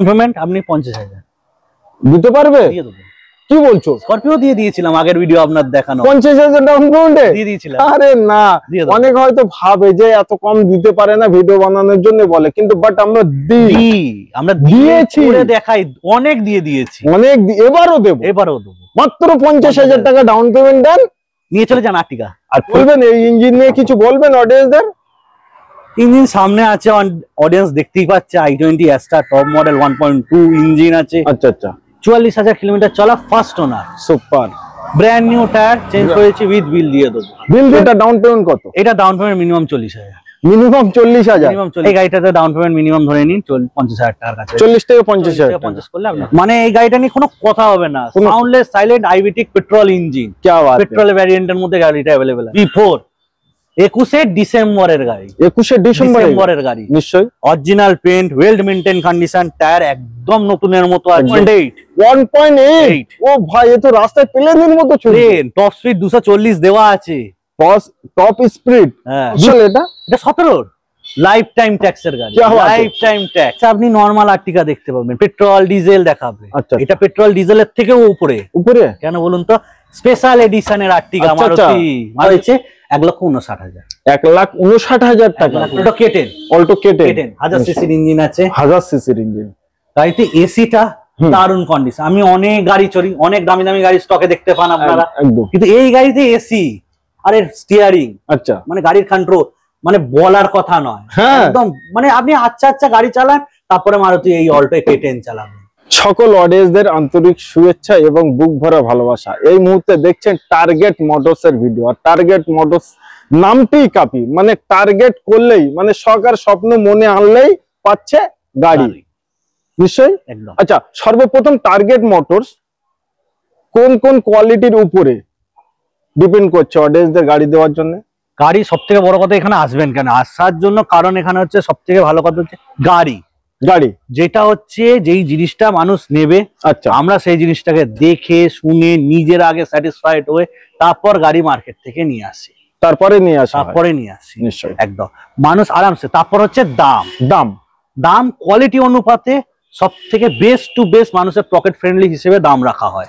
Payment আপনি 50,000 দিতে পারবে? দিয়ে দেবো। কি বলছো? স্করপিও দিয়ে দিয়েছিলাম আগের ভিডিও আপনার দেখানো। 50,000 ডাউন পেমেন্টে দিয়ে দিয়েছিলাম। আরে না, অনেক হয়তো ভাবে যে এত কম দিতে পারে না, ভিডিও বানানোর জন্য বলে, কিন্তু বাট আমরা আমরা দিয়েছি, করে দেখাই, অনেক দিয়ে দিয়েছি, অনেক। এবারও দেব, মাত্র 50,000 টাকা ডাউন পেমেন্ট দেন, নিয়ে চলে যান আর্টিকা। আর বলবেন এই ইঞ্জিন নিয়ে কিছু বলবেন অডিয়েন্সদের? ইঞ্জিন সামনে আছে, অডিয়েন্স দেখতেই পাচ্ছে, i20 Astra top model 1.2 engine আছে। আচ্ছা আচ্ছা, 44,000 কিলোমিটার চলা, first owner, super. Brand new tyre change করেছি, উইথ বিল দিয়ে দেবো। বিল দিয়ে? এটা ডাউন পেমেন্ট কত? এটা ডাউন পেমেন্ট মিনিমাম 40,000। মিনিমাম 40,000? এই গাড়িটাতে ডাউন পেমেন্ট মিনিমাম ধরে নিন 50,000 টাকার কাছে। 40 থেকে 50,000 করলে আপনার মানে এই গাড়িটা নিয়ে কোনো কথা হবে না। সাউন্ডলেস, সাইলেন্ট, আইভিটিক পেট্রোল ইঞ্জিন, পেট্রোল ভ্যারিয়েন্টের মধ্যে গাড়িটা अवेलेबल আছে। B4 21 ডিসেম্বরের গাড়ি, 21 ডিসেম্বরের গাড়ি, নিশ্চয়ই original paint, well maintain condition, tyre একদম নতুনের মতো আছে। 1.8 ও ভাই, এ তো রাস্তায় প্লেনের মতো চলছে। টপ স্পিড 240 দেওয়া আছে, টপ স্পিড। হ্যাঁ, এটা 17 লাইফ টাইম ট্যাক্সের গাড়ি, লাইফ টাইম ট্যাক্স। আপনি নরমাল আর্টিকা দেখতে পাবেন, পেট্রোল ডিজেল দেখাবে। এটা পেট্রোল ডিজেলের থেকেও উপরে। কেন বলুন তো? স্পেশাল এডিশনের আর্টিকা মারুতি মারুতি 1,59,000। 1,59,000 টাকা। অল্টো কেটেন 1000 সিসির ইঞ্জিন আছে, 1000 সিসির ইঞ্জিন। গাড়িতে এসিটা দারুণ কন্ডিশন। আমি অনেক গাড়ি চড়ি, অনেক দামি দামি গাড়ি স্টকে দেখতে পান আপনারা, কিন্তু এই গাড়িতে এসি আর এর স্টিয়ারিং, আচ্ছা, মানে গাড়ির কন্ট্রোল মানে বলার কথা নয়, একদম মানে আপনি আচ্ছা গাড়ি চালান, তারপরে মারুতি এই অল্টো কেটেন চালাবেন। সকল অডিয়েন্সদের আন্তরিক শুভেচ্ছা এবং বুক ভরা ভালোবাসা। এই মুহূর্তে দেখছেন টার্গেট মোটরস এর ভিডিও। আর টার্গেট মোটরস নামটিই কাপি, মানে টার্গেট করলেই, মানে সরকার স্বপ্ন মনে আনলেই পাচ্ছে গাড়ি, নিশ্চয়ই। আচ্ছা, সর্বপ্রথম টার্গেট মোটরস কোন কোন কোয়ালিটির উপরে ডিপেন্ড করছে অডিয়েন্সদের গাড়ি দেওয়ার জন্য? গাড়ি সব থেকে বড় কথা, এখানে আসবেন কেন? আসার জন্য কারণ এখানে হচ্ছে সব থেকে ভালো কথা হচ্ছে গাড়ি যেটা হচ্ছে যেই জিনিসটা মানুষ নেবে, আচ্ছা, আমরা সেই জিনিসটাকে দেখে শুনে নিজের আগে স্যাটিসফাইড হয়ে তারপর গাড়ি মার্কেট থেকে নিয়ে আসি, তারপরে নিয়ে আসি নিশ্চয়ই, একদম মানুষ আরামসে। তারপর হচ্ছে দাম কোয়ালিটি অনুপাতে সব থেকে বেস্ট টু বেস্ট মানুষের পকেট ফ্রেন্ডলি হিসেবে দাম রাখা হয়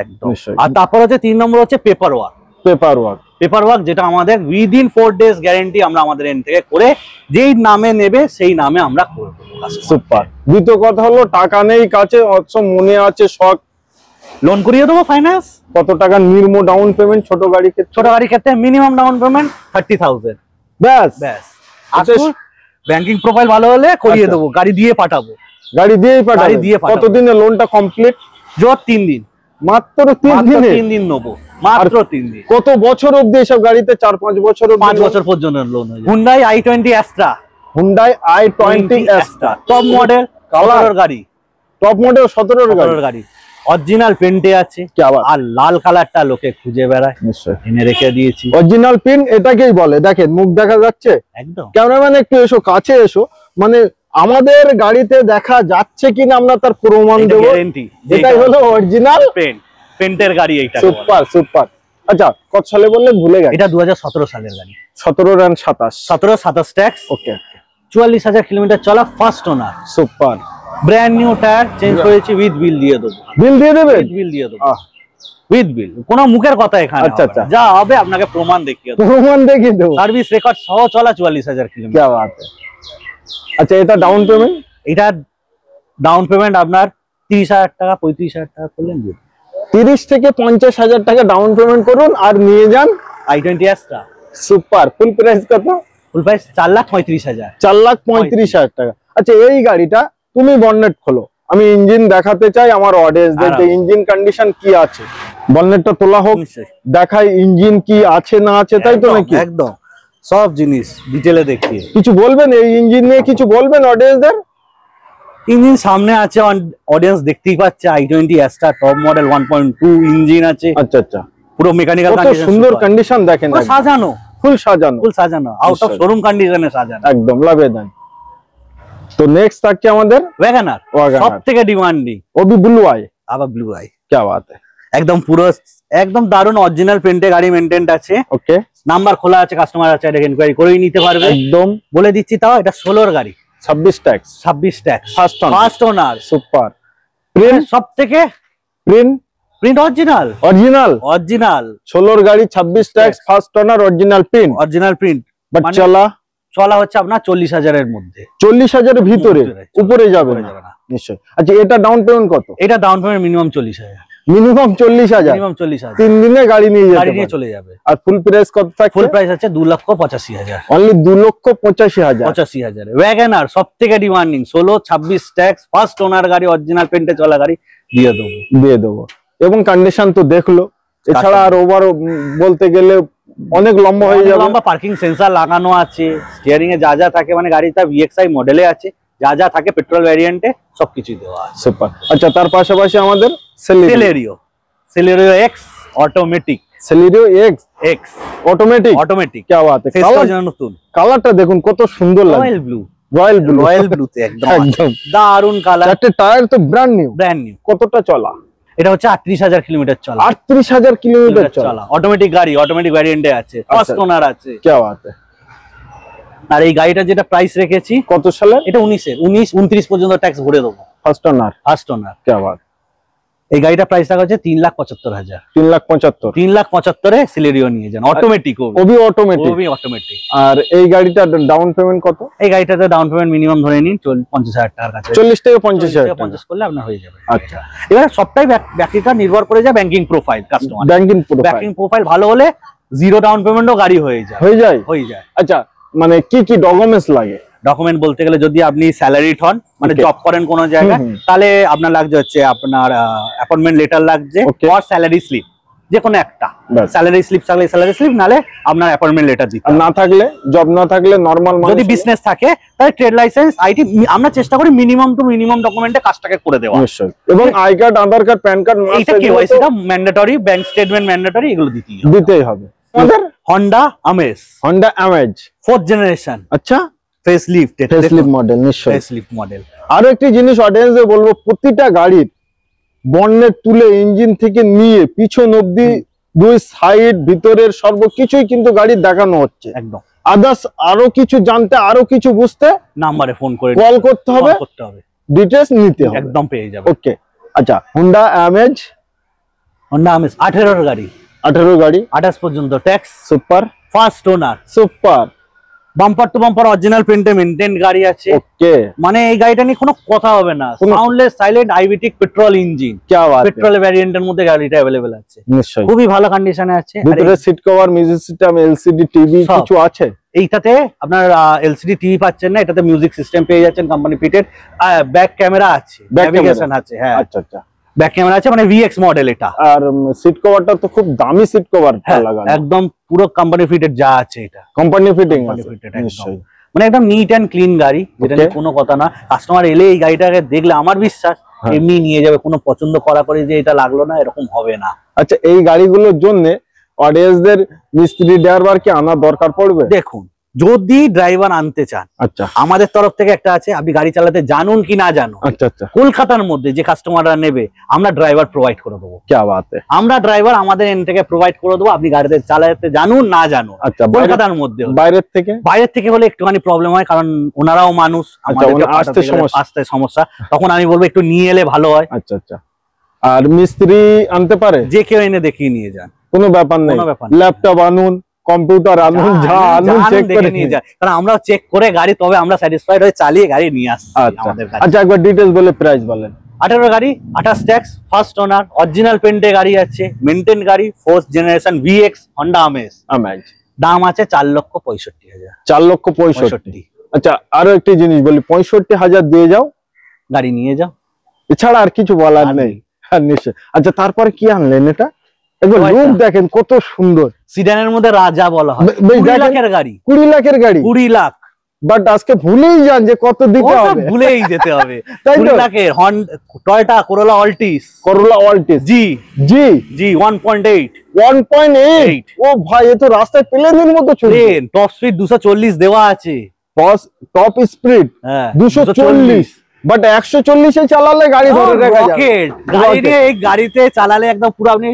একদম। আর তারপর হচ্ছে 3 নম্বর হচ্ছে পেপার ওয়ার্ক, যেটা আমাদের উইদিন 4 ডেজ গ্যারেন্টি আমরা আমাদের এন্ড থেকে করে যেই নামে নেবে সেই নামে আমরা করে দেবো। সুপার। দ্বিতীয় কথা হলো টাকা নেই কাছে, অথচ মনে আছে শখ, লোন করিয়ে দেবো ফাইন্যান্স। কত টাকা নির্ম ডাউন পেমেন্ট? ছোট গাড়ির ক্ষেত্রে মিনিমাম ডাউন পেমেন্ট 30,000, ব্যাস। ব্যাংকিং প্রোফাইল ভালো হলে করিয়ে দেবো, গাড়ি দিয়ে পাঠাবো। কতদিনে লোনটা কমপ্লিট? 3 দিন, মাত্র 3 দিন নেবো, মাত্র 3 দিন। কত বছর অবধি এসব গাড়িতে? 4-5 বছর, 5 বছর পর্যন্ত লোন হয়ে যায়। Hyundai i20 Astra, top model, colour গাড়ি, টপ মডেল 17 গাড়ি, অরিজিনাল পেন্টে আছে। আর লাল কালারটা লোকে খুঁজে বেড়ায়, নিশ্চয়ই এনে রেখে দিয়েছি। অরিজিনাল পেন এটাকেই বলে। দেখেন মুখ দেখা যাচ্ছে একদম, ক্যামেরাম্যান একটু এসো, কাছে এসো, মানে আমাদের গাড়িতে দেখা যাচ্ছে কিনা আমরা তার প্রমাণ দেব। এটাই হলো অরিজিনাল পেন্টের গাড়ি। এইটা সুপার। আচ্ছা, কত সালে বললেন? ভুলে গেছি। এটা 2017 সালের গাড়ি, 17 ট্যাক্স। ওকে, 44,000 কিলোমিটার চলা, first owner, super. Brand new tyre change করেছি, উইথ বিল দিয়ে দেবো। বিল দিয়ে দেবে? বিল দিয়ে দেবো, উইথ বিল। কোনো মুখের কথা এখানে। আচ্ছা, যা হবে আপনাকে প্রমাণ দেখিয়ে দেবো। সার্ভিস রেকর্ড সহ চলা 44,000 কিলোমিটার। কি বাত है। আচ্ছা, এটা ডাউন পেমেন্ট? এটা ডাউন পেমেন্ট আপনার 30,000 টাকা, 35,000 টাকা করলেন। 30 থেকে 50,000 টাকা ডাউন পেমেন্ট করুন আর নিয়ে যান i20 অ্যাস্ট্রা, সুপার। ফুল প্রাইস কত? ফুল প্রাইস 4,35,000। 4,35,000 টাকা। আচ্ছা, এই গাড়িটা তুমি বনেট খোলো, আমি ইঞ্জিন দেখাতে চাই আমার অডিয়েন্সদের যে ইঞ্জিন কন্ডিশন কি আছে। বনেটটা তোলা হোক, দেখাই ইঞ্জিন কি আছে না আছে, তাই তো নাকি? একদম সব জিনিস ডিটেইলে দেখিয়ে। কিছু বলবেন এই ইঞ্জিন নিয়ে? কিছু বলবেন অডিয়েন্সদের? ইঞ্জিন সামনে আছে, অডিয়েন্স দেখতেই পাচ্ছে, i20 Astra top model 1.2 engine আছে। আচ্ছা, পুরো মেকানিক্যাল কন্ডিশন, সুন্দর কন্ডিশন। দেখেন সাজানো, ফুল সাজানো, আউট অফ শোরুম কন্ডিশনে সাজানো, একদম লাভে দেন। তো নেক্সট থাকছে আমাদের ওয়াগনার, সবথেকে ডিমান্ডিং। ওবি ব্লু আই, আবার ব্লু আই, কি বাত है। একদম পুরো একদম দারুন অরিজিনাল পেন্টে গাড়ি মেইনটেইনড আছে। ওকে, নাম্বার খোলা আছে, কাস্টমার আছে, এটা ইনকোয়ারি করেই নিতে পারবে। একদম বলে দিচ্ছি, তাও এটা 16 গাড়ি, 26 tax 26 tax first owner super print সব থেকে প্রিন্ট অরিজিনাল 16 গাড়ি 26 tax first owner original print but চলা হচ্ছে আপনার 40,000 এর মধ্যে 40,000 এর ভিতরে উপরে যাবে না নিশ্চয়। আচ্ছা এটা ডাউন পেমেন্ট কত? এটা ডাউন পেমেন্ট মিনিমাম 40,000 3 দিনে গাড়ি নিয়ে চলে যাবে। আর ফুল প্রাইস কত থাকছে? ফুল প্রাইস আছে 2,85,000 অনলি 2,85,000 ওয়াগনার সবথেকে ডিমান্ডিং 16-26 ট্যাক্স ফার্স্ট ওনার গাড়ি অরিজিনাল পেন্টে চলা গাড়ি দিয়ে দেবো এবং কন্ডিশন তো দেখলো। এছাড়া আর ওভার বলতে গেলে অনেক লম্বা হয়ে যাবে। লম্বা পার্কিং সেন্সর লাগানো আছে, স্টিয়ারিং এ যা যা থাকে মানে গাড়িটা VXI মডেলে আছে, যা যা থাকে পেট্রোল ভ্যারিয়েন্টে সবকিছু দেওয়া আছে। সুপার। আচ্ছা তার পাশাপাশি আমাদের সেলেরিও X অটোমেটিক অটোমেটিক क्या बात है। কালারটা দেখুন কত সুন্দর লাগে, রয়্যাল ব্লু তে একদম দারুন কালার। চারটে টায়ার তো ব্র্যান্ড নিউ। কতটা চলা? এটা হচ্ছে 38,000 কিলোমিটার চলা। 38,000 কিলোমিটার চলা। অটোমেটিক গাড়ি, অটোমেটিক ভ্যারিয়েন্টে আছে, ফার্স্ট ওনার আছে। क्या बात है। আর এই গাড়িটা যেটা প্রাইস রেখেছি কত সালে? এটা 19-29 পর্যন্ত ট্যাক্স ভরে দেবো। ফার্স্ট ওনার क्या बात। এই গাড়িটা প্রাইস রাখা হচ্ছে 3,75,000। 3,75,000 এ সিলেরিও নিয়ে যান, অটোমেটিক অটোমেটিক। আর এই গাড়িটা ডাউন পেমেন্ট কত? এই গাড়িটাতে ডাউন পেমেন্ট মিনিমাম ধরে নিন 50,000 টাকার কাছে। 40 থেকে 50,000 50 করলে আপনার হয়ে যাবে। আচ্ছা এবার সবটাই ব্যাকিটা নির্ভর করে যায় banking profile customer. Banking profile ভালো হলে জিরো ডাউন পেমেন্টও গাড়ি হয়ে যায়। আচ্ছা মানে কি কি ডকুমেন্টস লাগে? ডকুমেন্ট বলতে গেলে যদি আপনি স্যালারিড হন মানে জব করেন কোনো জায়গায় তাহলে আপনার লাগছে হচ্ছে আপনার অ্যাপয়েন্টমেন্ট লেটার লাগছে আর স্যালারি স্লিপ, যে কোনো একটা। স্যালারি স্লিপ থাকলে স্যালারি স্লিপ, নালে আপনার অ্যাপয়েন্টমেন্ট লেটার দিতে হবে। না থাকলে জব না থাকলে নরমাল যদি বিজনেস থাকে তাহলে ট্রেড লাইসেন্স আইটি আমরা চেষ্টা করি মিনিমাম টু মিনিমাম ডকুমেন্টে কাজটাকে করে দেওয়া। নিশ্চয়ই। এবং I card, Aadhaar card, pan card, এইটা কেওয়াইসিটা ম্যান্ডেটরি, ব্যাংক স্টেটমেন্ট ম্যান্ডেটরি, এগুলো দিতেই হবে। আমাদের Honda Amaze 4th জেনারেশন। আচ্ছা ফেসলিফট মডেল। নিশ্চয়ই ফেসলিফট মডেল। আরো একটি জিনিস অডিয়েন্সে বলবো, প্রতিটা গাড়ির বন্নেট তুলে ইঞ্জিন থেকে নিয়ে পিছন অবধি দুই সাইড ভিতরের সর্বকিছুই কিন্তু গাড়ির দেখানো হচ্ছে। একদম আদার্স আরো কিছু জানতে, আরো কিছু বুঝতে নম্বরে ফোন করে কল করতে হবে, ডিটেইলস নিতে হবে, একদম পেয়ে যাবে। ওকে। আচ্ছা Honda Amaze 18 গাড়ি, 28 পর্যন্ত tax, super, first owner, super, bumper to bumper original প্রিন্টে মেইনটেইন গাড়ি আছে। ওকে। মানে এই গাড়িটা নিয়ে কোনো কথা হবে না, সাউন্ডলেস সাইলেন্ট আইভিটিক পেট্রোল ইঞ্জিন। পেট্রোল ভ্যারিয়েন্টের মধ্যে গাড়িটা अवेलेबल আছে। নিশ্চয়ই খুবই ভালো কন্ডিশনে আছে। ভিতরে seat cover, music system, LCD TV কিছু আছে। এইটাতে আপনার এলসিডি টিভি পাচ্ছেন না, এটাতে মিউজিক সিস্টেম পেয়ে যাচ্ছেন কোম্পানি ফিটেড। ব্যাক ক্যামেরা আছে, নেভিগেশন আছে। হ্যাঁ আচ্ছা আচ্ছা, ব্যাক ক্যামেরা আছে, মানে VX মডেল এটা। আর সিট কভারটা তো খুব দামি সিট কভার লাগানো, একদম পুরো কোম্পানি ফিটেড যা আছে এটা কোম্পানি ফিটিং আছে। নিশ্চয়ই, মানে একদম নিট এন্ড ক্লিন গাড়ি, যেটা নিয়ে কোনো কথা না। কাস্টমার এলে এই গাড়িটাকে দেখলে আমার বিশ্বাস এমনি নিয়ে যাবে, কোনো পছন্দ করা করে যে এটা লাগলো না এরকম হবে না। আচ্ছা এই গাড়িগুলোর জন্য অডিয়েন্সদের মিস্ত্রি ড্রাইভার কি আনা দরকার পড়বে? দেখুন, যদি ড্রাইভার আনতে চান, আচ্ছা আমাদের তরফ থেকে একটা আছে, আপনি গাড়ি চালাতে জানুন কি না জানুন, আচ্ছা আচ্ছা, কলকাতার মধ্যে যে কাস্টমাররা নেবে আমরা ড্রাইভার প্রোভাইড করে দেবো। কি বাত है। আমরা ড্রাইভার আমাদের এন্ড থেকে প্রোভাইড করে দেবো, আপনি গাড়িতে চালাতে জানুন না জানুন। আচ্ছা, কলকাতার মধ্যে। বাইরের থেকে হলে একটুখানি প্রবলেম হয়, কারণ ওনারাও মানুষ, আসতে সমস্যা, তখন আমি বলবো একটু নিয়ে এলে ভালো হয়। আচ্ছা আচ্ছা। আর মিস্ত্রি আনতে পারে, যে কেউ এনে দেখিয়ে নিয়ে যান, কোনো ব্যাপার নেই। ল্যাপটপ আনুন, কম্পিউটার আনুন, যা আনুন চেক করে নিয়ে যান, কারণ আমরা চেক করে গাড়ি তবে আমরা স্যাটিসফাইড হয়ে চালিয়ে গাড়ি নিয়ে আসছি আমাদের কাছে। আচ্ছা একবার ডিটেইলস বলে প্রাইস বলেন। 18 গাড়ি, 28 ট্যাক্স, ফার্স্ট ওনার, অরিজিনাল পেন্টে গাড়ি আছে, মেইনটেইন গাড়ি, 4th generation VX Honda Amaze। দাম আছে 4,65,000। 4,65,000। আচ্ছা আরো একটি জিনিস বলি, 65,000 দিয়ে যাও, গাড়ি নিয়ে যাও, এছাড়া আর কিছু বলার নেই। নিশ্চয়। আচ্ছা তারপরে কি আনলেন এটা? একবার লুক দেখেন কত সুন্দর। সিডানের মধ্যে রাজা বলা হয়। 20 লাখের গাড়ি, 20 লাখের গাড়ি, 20 লাখ। বাট আজকে ভুলেই যান যে কত দিতে হবে, ভুলেই যেতে হবে। 20 লাখের টয়োটা করোলা অল্টিস, জি 1.8। ও ভাই, এ তো রাস্তায় প্লেনের মতো চলছে। টপ স্পিড 240 দেওয়া আছে, টপ স্পিড 240, বাট 140 এ চালালে গাড়ি ধরে রেখে যাবে। গাড়ি নিয়ে এই গাড়িতে চালালে একদম পুরো আপনি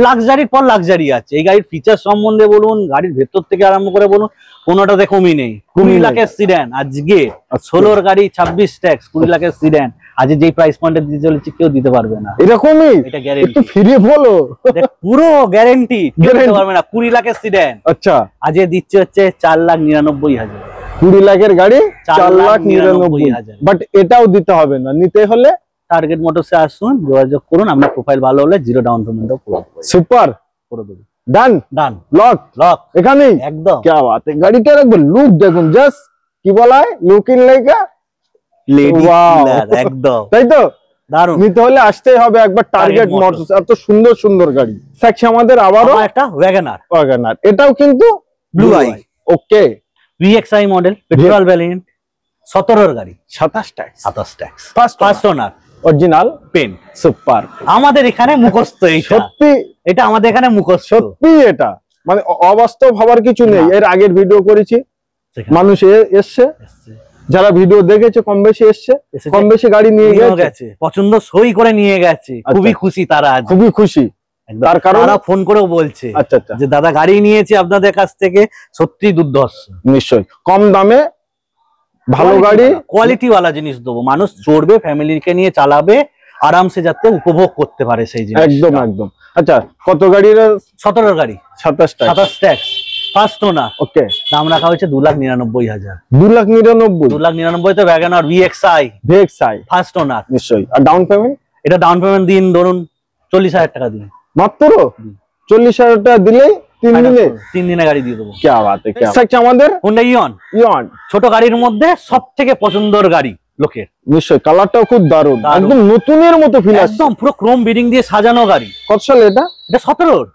লাক্সারির পর লাক্সারি আছে। এই গাড়ির ফিচার সম্বন্ধে বলুন, গাড়ির ভেতর থেকে আরম্ভ করে বলুন, কোনোটাতে কমই নেই। 20 লাখের সিডান আজকে, 16 গাড়ি 26 ট্যাক্স, 20 লাখের সিডান আজকে যেই প্রাইস পয়েন্টে দিতে চলেছে কেউ দিতে পারবে না। এরকমই এটা গ্যারান্টি, একটু ফিরিয়ে বলো। পুরো গ্যারান্টি, কেউ দিতে পারবে না। 20 লাখের সিডান আচ্ছা আজকে দিচ্ছে হচ্ছে 4,99,000। 20 লাখের গাড়ি 4,99,000, বাট এটাও দিতে হবে না, নিতে হলে টার্গেট মোটরসে আসুন, যোগাযোগ করুন, আপনার প্রোফাইল ভালো হলে জিরো ডাউন পেমেন্টও সুপার করে দেবো। ডান ডান, লক লক এখানেই একদম। क्या बात है, গাড়িটার একবার লুক দেখুন, জাস্ট কি বলা হয়, look in Laika lady Wow! কিলার একদম তাই তো। দারুণ। নিতে হলে আসতেই হবে একবার টার্গেট মোটরস, এত সুন্দর সুন্দর গাড়ি থাকছে আমাদের। আবারও আমার একটা ওয়াগনার, ওয়াগনার, এটাও কিন্তু blue eye. Okay, VXI model, petrol variant, 17 গাড়ি, 27 tax, 27 tax, first owner, original paint. Super. আমাদের এখানে মুখস্থ এইটা, সত্যি এটা আমাদের এখানে মুখস্থ। সত্যি এটা মানে অবাস্তব ভাবার কিছু নেই। এর আগের ভিডিও করেছি, মানুষ এসছে, যারা ভিডিও দেখেছে কম বেশি এসছে, কম বেশি গাড়ি নিয়ে গেছে, পছন্দ সই করে নিয়ে গেছে, খুবই খুশি তারা, খুবই খুশি। তার কারণ তারা ফোন করেও বলছে আচ্ছা আচ্ছা যে দাদা গাড়ি নিয়েছি আপনাদের কাছ থেকে, সত্যি দুর্ধর্ষ। নিশ্চয়ই কম দামে ভালো গাড়ি, কোয়ালিটি ওয়ালা জিনিস দেবো, মানুষ চড়বে, ফ্যামিলিকে নিয়ে চালাবে, আরামসে যাতে উপভোগ করতে পারে সেই জিনিস। একদম একদম। আচ্ছা কত গাড়ির? 17 গাড়ি, 27 ট্যাক্স, ফার্স্ট ওনার। ওকে, দাম রাখা হয়েছে 2,99,000। 2,99,000, 2,99,000 তো ওয়াগনার VXI ফার্স্ট ওনার। নিশ্চয়ই। আর ডাউন পেমেন্ট? এটা ডাউন পেমেন্ট দিন ধরুন 40,000 টাকা দিন, মাত্র 40,000 টাকা দিলেই 3 দিনে গাড়ি দিয়ে দেবো। क्या बात है, क्या बात है। আমাদের হোন্ডা ইয়ন, ছোট গাড়ির মধ্যে সব থেকে পছন্দের গাড়ি লোকের। নিশ্চয়ই, কালারটাও খুব দারুণ, একদম নতুনের মতো ফিল আসছে, একদম পুরো ক্রোম বিডিং দিয়ে সাজানো গাড়ি। কত সাল এটা? এটা 17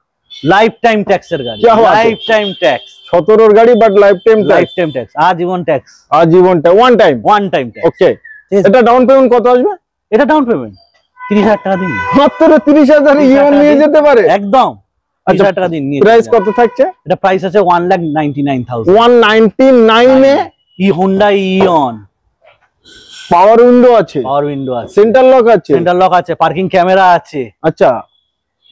লাইফ টাইম ট্যাক্সের গাড়ি, লাইফ টাইম ট্যাক্স। 17 গাড়ি বাট লাইফ টাইম ট্যাক্স, আজীবন ট্যাক্স, আজীবনটা ওয়ান টাইম ট্যাক্স। ওকে, এটা ডাউন পেমেন্ট কত আসবে? এটা ডাউন পেমেন্ট 30,000 টাকা দিন, মাত্র 30,000 ইয়ন নিয়ে যেতে পারে, একদম 30,000 টাকা দিন। প্রাইস কত থাকছে? এটা প্রাইস আছে 1,99,000। 199 এ হোন্ডা ইয়ন, পাওয়ার উইন্ডো আছে, সেন্টার লক আছে, পার্কিং ক্যামেরা আছে। আচ্ছা,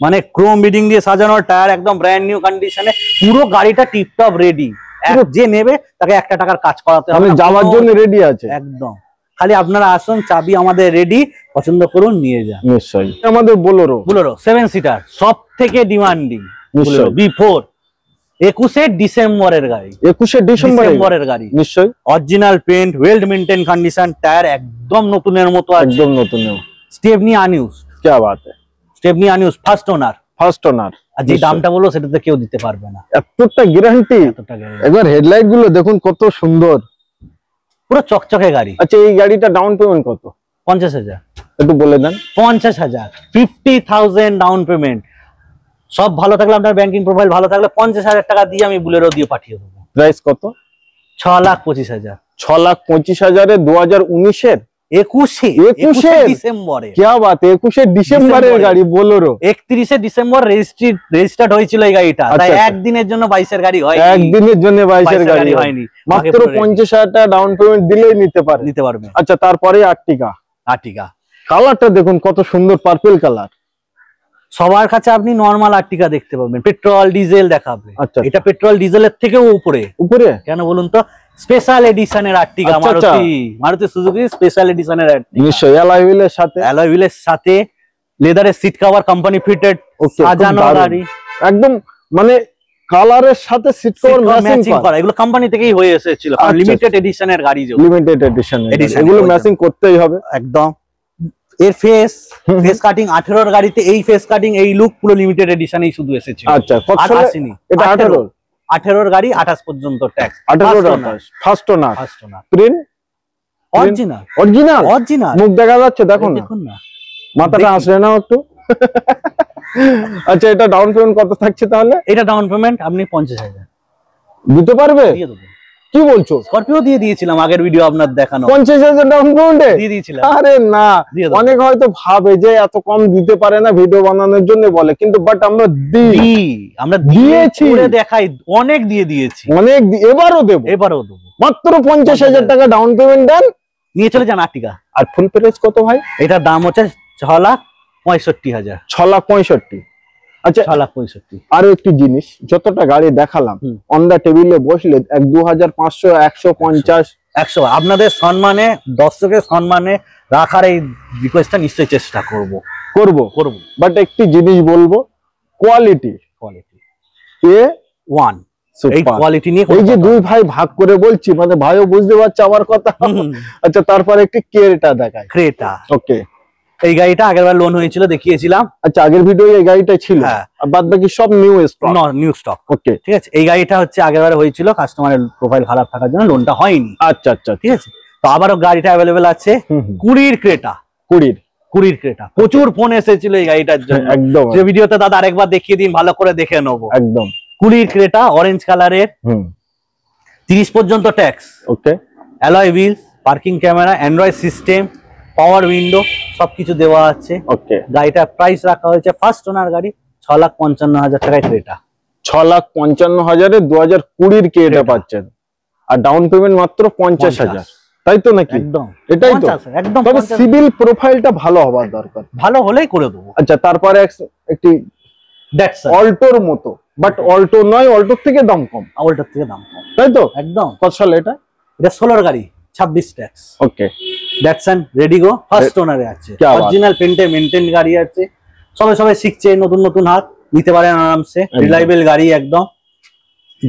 মানে ক্রোম বিডিং দিয়ে সাজানো, টায়ার একদম ব্র্যান্ড নিউ কন্ডিশনে, পুরো গাড়িটা টিপটপ রেডি। যে নেবে তাকে 1 টাকার কাজ করাতে হবে, যাওয়ার জন্য রেডি আছে একদম। খালি আপনারা আসুন, চাবি আমাদের রেডি, পছন্দ করুন, নিয়ে যান। নিশ্চয়ই। আমাদের বোলেরো 7 সিটার, সব থেকে ডিমান্ডিং B4, 21 ডিসেম্বরের গাড়ি, 21 ডিসেম্বরের গাড়ি। নিশ্চয়ই, original paint, well maintain condition, tyre একদম নতুনের মতো, একদম নতুন। স্টেপনি আনইউজ, কি বাত है, স্টেপনি আনইউজ, ফার্স্ট ওনার। আর যে দামটা বললো সেটাতে কেউ দিতে পারবে না, এতটা গ্যারান্টি। একবার হেডলাইট গুলো দেখুন কত সুন্দর, পুরো চকচকে গাড়ি। আচ্ছা, এই গাড়িটা ডাউন পেমেন্ট কত? 50,000। একটু বলে দেন। 50,000, 50,000 ডাউন পেমেন্ট। সব ভালো থাকলে, আপনার ব্যাংকিং প্রোফাইল ভালো থাকলে 50,000 টাকা দিয়ে আমি বুলেরো দিয়ে পাঠিয়ে দেবো। প্রাইস কত? 6,25,000। 6,25,000 এ 2019 এর 21 ডিসেম্বরে। কি বাত, 21 ডিসেম্বরের গাড়ি বোলেরো। 31 ডিসেম্বর রেজিস্টার্ড হয়েছিল এই গাড়িটা, তাই একদিনের জন্য 22 এর গাড়ি হয়, একদিনের জন্য 22 এর গাড়ি হয়নি। মাত্র 50,000 টাকা ডাউন পেমেন্ট দিলেই নিতে পারবে। আচ্ছা, তারপরে আর্টিকা, কালারটা দেখুন কত সুন্দর, পার্পল কালার। সবার কাছে আপনি নরমাল আর্টিকা দেখতে পাবেন, পেট্রোল ডিজেল দেখাবে। আচ্ছা, এটা পেট্রোল ডিজেলের থেকেও উপরে কেন বলুন তো? স্পেশাল এডিশনের আর্টিকা, মারুতি সুজুকি স্পেশাল এডিশনের আর্টিকা। নিশ্চয়ই, অ্যালয় হুইলের সাথে লেদারের সিট কভার কোম্পানি ফিটেড, সাজানো গাড়ি একদম, মানে কালারের সাথে সিট কভার ম্যাচিং করা, এগুলো কোম্পানি থেকেই হয়ে এসেছিল, লিমিটেড এডিশনের গাড়ি, লিমিটেড এডিশন, এগুলো ম্যাচিং করতেই হবে একদম। এর ফেস কাটিং 18 গাড়িতে, এই ফেস কাটিং, এই লুক পুরো লিমিটেড এডিশনেই শুধু এসেছিল। আচ্ছা, কত আসেনি? এটা 18 গাড়ি, 28 পর্যন্ত tax. 18 first owner, print original, মুখ দেখা যাচ্ছে, দেখুন না, মাথাটা আসলে না একটু। আচ্ছা, এটা ডাউন পেমেন্ট কত থাকছে তাহলে? এটা ডাউন পেমেন্ট আপনি 50,000 দিতে পারবে? দিয়ে দেবো। কি বলছো? স্করপিও দিয়ে দিয়েছিলাম, আগের ভিডিও আপনার দেখানো। 50,000 ডাউন পেমেন্টে দিয়ে দিয়েছিলাম। আরে না, অনেক হয়তো ভাবে যে এত কম দিতে পারে না, ভিডিও বানানোর জন্য বলে, কিন্তু বাট আমরা দিয়েছি, দেখাই, অনেক দিয়ে দিয়েছি, অনেক। এবারও দেব, মাত্র 50,000 টাকা ডাউন পেমেন্ট দেন, নিয়ে চলে যান আর্টিকা। আর ফুল প্রাইস কত ভাই? এটার দাম হচ্ছে 6,65,000। 6,65,000। আচ্ছা 6,65,000। আরো একটি জিনিস, যতটা গাড়ি দেখালাম অন দা টেবিলে বসলে 2,500 150 100 আপনাদের সম্মানে, দর্শকের সম্মানে রাখার এই রিকোয়েস্টটা নিশ্চয়ই চেষ্টা করব। বাট একটি জিনিস বলবো, কোয়ালিটি A1 এই কোয়ালিটি নিয়ে এই যে দুই ভাই ভাগ করে বলছি, মানে ভাইও বুঝতে পারছে আমার কথা। আচ্ছা তারপরে একটি ক্রেটা দেখায়। ক্রেটা, ওকে, এই গাড়িটা আগেরবার লোন হয়েছিল, দেখিয়েছিলাম। আচ্ছা আগের ভিডিও এই গাড়িটা ছিল, আর বাদ বাকি সব নিউ স্টক। ওকে ঠিক আছে, এই গাড়িটা হচ্ছে আগেরবার হয়েছিল, কাস্টমারের প্রোফাইল খারাপ থাকার জন্য লোনটা হয়নি। আচ্ছা আচ্ছা ঠিক আছে, তো আবারও গাড়িটা অ্যাভেলেবেল আছে। 20 ক্রেটা, 20 ক্রেটা। প্রচুর ফোন এসেছিল এই গাড়িটার জন্য। একদম, যে ভিডিওতে দাদা আরেকবার দেখিয়ে দিন, ভালো করে দেখে নেবো। একদম 20 ক্রেটা, অরেঞ্জ কালারের, 30 পর্যন্ত tax. Okay, alloy wheels, parking camera, Android system, power window সবকিছু দেওয়া আছে। ওকে, গাড়িটার প্রাইস রাখা হয়েছে, ফার্স্ট ওনার গাড়ি, 6,55,000 টাকায় ক্রেটা। 6,55,000-এ 2020 ক্রেটা পাচ্ছেন, আর ডাউন পেমেন্ট মাত্র 50,000, তাই তো নাকি? একদম, এটাই তো একদম। তবে সিভিল প্রোফাইলটা ভালো হওয়ার দরকার, ভালো হলেই করে দেবো। আচ্ছা তারপরে একটি অল্টোর মতো, বাট অল্টো নয়, অল্টোর থেকে দাম কম। অল্টোর থেকে দাম কম, তাই তো? একদম। কত সালে এটা? এটা 16 গাড়ি, 26 ট্যাক্স। ওকে, ড্যাটসন রেডিগো, ফার্স্ট ওনারে আছে, অরিজিনাল পেন্টে মেইনটেইন গাড়ি আছে। সবাই শিখছে, নতুন হাত নিতে পারেন আরামসে, রিলায়েবল গাড়ি একদম।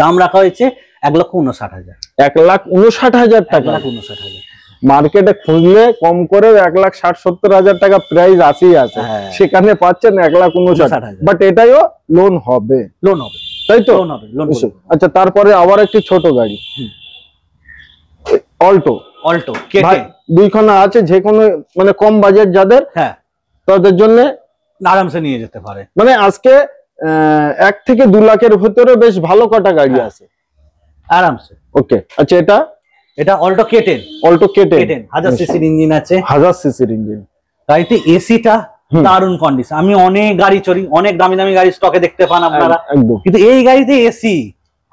দাম রাখা হয়েছে 1,59,000। 1,59,000 টাকা। 1,59,000 মার্কেটে খুঁজলে কম করে 1,60,000-70,000 টাকা প্রাইস আসেই আছে, সেখানে পাচ্ছেন 1,59,000। বাট এটাইও লোন হবে, তাই তো? আচ্ছা তারপরে আবার একটি ছোট গাড়ি, অল্টো দুইখানা আছে, যে কোনো মানে কম বাজেট যাদের, তাদের জন্য আরামসে নিয়ে যেতে পারে। মানে আজকে 1 থেকে 2 লাখের ভিতরে বেশ ভালো কটা গাড়ি আছে আরামসে। ওকে, আচ্ছা এটা অল্টো K10, 1000 সিসির ইঞ্জিন আছে, 1000 সিসির ইঞ্জিন। গাড়িতে এসিটা দারুণ কন্ডিশন। আমি অনেক গাড়ি চড়ি, অনেক দামি গাড়ি স্টকে দেখতে পান আপনারা, কিন্তু এই গাড়িতে এসি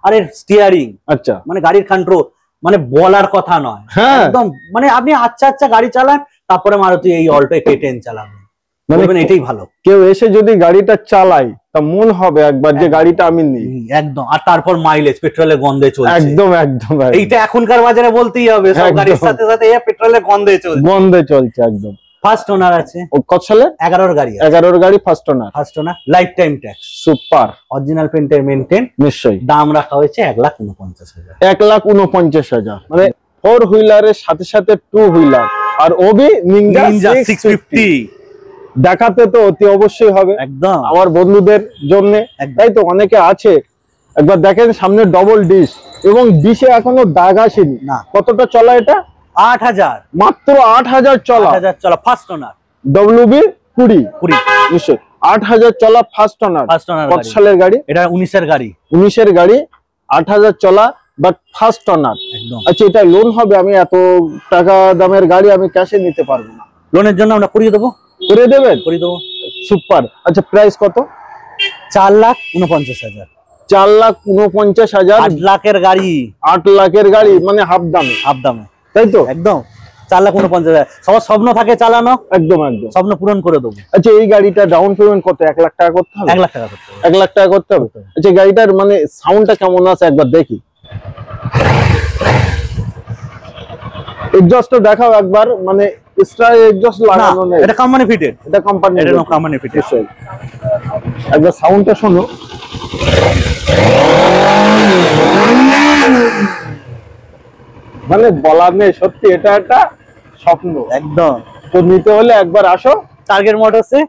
আর এর স্টিয়ারিং, আচ্ছা মানে গাড়ির কন্ট্রোল, মানে বলার কথা নয় একদম। মানে আপনি আচ্ছা গাড়ি চালান, তারপরে মারুতি এই অল্টো K10 চালাবেন, মানে এটাই ভালো। কেউ এসে যদি গাড়িটা চালায় তা মন হবে একবার যে গাড়িটা আমি নিই, একদম। আর তারপর মাইলেজ, পেট্রোলের গন্ধে চলছে, একদম। এইটা এখনকার বাজারে বলতেই হবে, সব গাড়ির সাথে পেট্রোলের গন্ধে চলছে একদম। ফার্স্ট ওনার আছে, কত সালে? 11 গাড়ি, 11 গাড়ি first owner, life time tax, super, original পেন্টের মেইনটেইন। নিশ্চয়ই। দাম রাখা হয়েছে 1,49,000। 1,49,000, মানে 4 হুইলারের সাথে 2 হুইলার, আর ওবি নিনজা 650 দেখাতে তো অতি অবশ্যই হবে একদম আমার বন্ধুদের জন্য, তাই তো? অনেকে আছে, একবার দেখেন সামনে ডবল ডিশ, এবং ডিশে এখনো দাগ আসেনি। কতটা চলা এটা? 8,000, মাত্র 8,000 চলা। ফার্স্ট ওনার, WB 20 নিশ্চয় 8,000 চলা ফার্স্ট ওনার। কত সালের গাড়ি এটা? 19-এর গাড়ি, 19-এর গাড়ি, 8,000 চলা, বাট ফার্স্ট ওনার। আচ্ছা এটা লোন হবে? আমি এত টাকা দামের গাড়ি আমি ক্যাশে নিতে পারবো না, লোনের জন্য আমরা করিয়ে দেবো। করে দেবেন? সুপার। আচ্ছা প্রাইস কত? 4,49,000। 4,49,000, 8 লাখের গাড়ি, 8 লাখের গাড়ি, মানে হাফ দামে, তাই তো? একদম 4,49,000। সবার স্বপ্ন থাকে চালানো, একদম স্বপ্ন পূরণ করে দেবো। আচ্ছা এই গাড়িটা ডাউন পেমেন্ট কত? 1 লাখ টাকা করতে হবে? 1 লাখ টাকা করতে হবে। 1 লাখ টাকা করতে হবে। আচ্ছা গাড়িটার মানে সাউন্ডটা কেমন আছে একবার দেখি, এক্সজস্টটা দেখাও একবার, মানে এক্সট্রা এক্সজস্ট লাগানো নেই, এটা কোম্পানি ফিটেড, এটা কোম্পানি ফিটেড। একবার সাউন্ডটা শোনো, মানে বলার নেই, সত্যি এটা একটা স্বপ্ন একদম। তো নিতে হলে একবার আসো টার্গেট মোটরসে,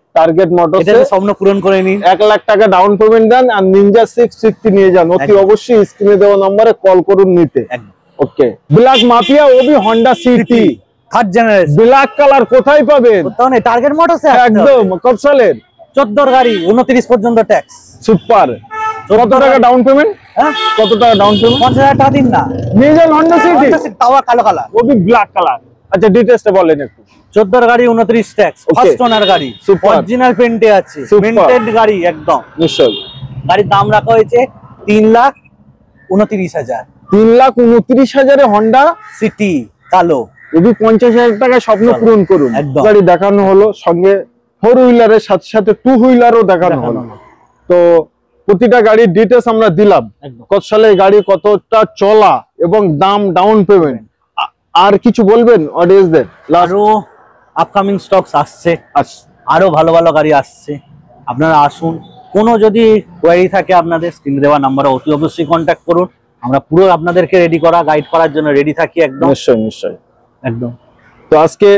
স্বপ্ন পূরণ করে নিন। 1 লাখ টাকা ডাউন পেমেন্ট দেন, আর নিনজা 650 নিয়ে যান। অতি অবশ্যই স্ক্রিনে দেওয়া নম্বরে কল করুন নিতে। ওকে, ব্ল্যাক মাফিয়া ওবি Honda City 3rd generation, black colour কোথায় পাবেন? কোথাও নেই, টার্গেট মোটরসে একদম। কত সালের? 14 গাড়ি, 29 পর্যন্ত ট্যাক্স। সুপার। কত টাকা ডাউন পেমেন্ট? কত টাকা ডাউন পেমেন্ট? 50,000 টাকা দিন না, নিয়ে যান হন্ডা সিটি, তাও কালো কালার, ওবি ব্ল্যাক কালার। আচ্ছা ডিটেইলসটা বলেন একটু। 14 গাড়ি, 29 ট্যাক্স, ফার্স্ট ওনার গাড়ি, অরিজিনাল পেন্টে আছে, মেইনটেইনড গাড়ি একদম। নিশ্চয়। গাড়ির দাম রাখা হয়েছে 3,29,000। 3,29,000 এ হন্ডা সিটি কালো, ওবি 50,000 টাকা স্বপ্ন পূরণ করুন। গাড়ি দেখানো হলো, সঙ্গে 4 হুইলারের সাথে 2 হুইলারও দেখানো হলো। তো প্রতিটা গাড়ির ডিটেলস আমরা দিলাম, কত সালে গাড়ি কতটা চলা এবং দাম, ডাউন পেমেন্ট। আর কিছু বলবেন অডিয়েন্সদের? আরো আপকামিং স্টকস আসছে, আরো ভালো ভালো গাড়ি আসছে, আপনারা আসুন। কোনো যদি কোয়েরি থাকে আপনাদের স্ক্রিনে দেওয়া নাম্বারে অতি অবশ্যই কন্ট্যাক্ট করুন। আমরা পুরো আপনাদেরকে রেডি করা, গাইড করার জন্য রেডি থাকি একদম। নিশ্চয়ই নিশ্চয়ই, একদম। তো আজকে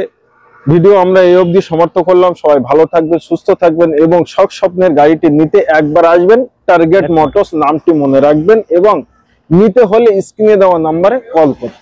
ভিডিও আমরা এই অবধি সমাপ্ত করলাম। সবাই ভালো থাকবেন, সুস্থ থাকবেন এবং শখ স্বপ্নের গাড়িটি নিতে একবার আসবেন টার্গেট মোটরস, নামটি মনে রাখবেন এবং নিতে হলে স্ক্রিনে দেওয়া নাম্বারে কল করুন।